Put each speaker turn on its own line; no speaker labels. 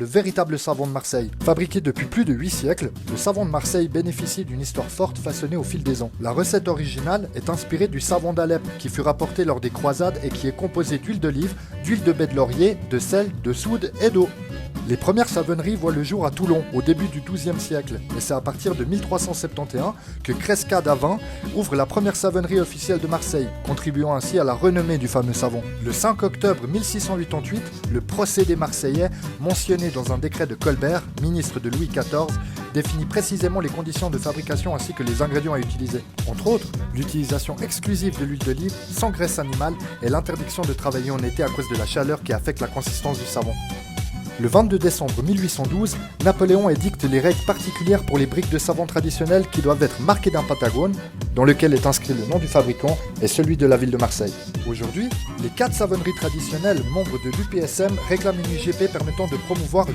le véritable savon de Marseille. Fabriqué depuis plus de 8 siècles, le savon de Marseille bénéficie d'une histoire forte façonnée au fil des ans. La recette originale est inspirée du savon d'Alep qui fut rapporté lors des croisades et qui est composé d'huile d'olive, d'huile de baie de laurier, de sel, de soude et d'eau. Les premières savonneries voient le jour à Toulon au début du XIIe siècle et c'est à partir de 1371 que Cresca d'Avin ouvre la première savonnerie officielle de Marseille, contribuant ainsi à la renommée du fameux savon. Le 5 octobre 1688, le procédé marseillais, mentionné dans un décret de Colbert, ministre de Louis XIV, définit précisément les conditions de fabrication ainsi que les ingrédients à utiliser. Entre autres, l'utilisation exclusive de l'huile d'olive, sans graisse animale et l'interdiction de travailler en été à cause de la chaleur qui affecte la consistance du savon. Le 22 décembre 1812, Napoléon édicte les règles particulières pour les briques de savon traditionnelles qui doivent être marquées d'un pentagone, dans lequel est inscrit le nom du fabricant et celui de la ville de Marseille. Aujourd'hui, les 4 savonneries traditionnelles membres de l'UPSM réclament une IGP permettant de promouvoir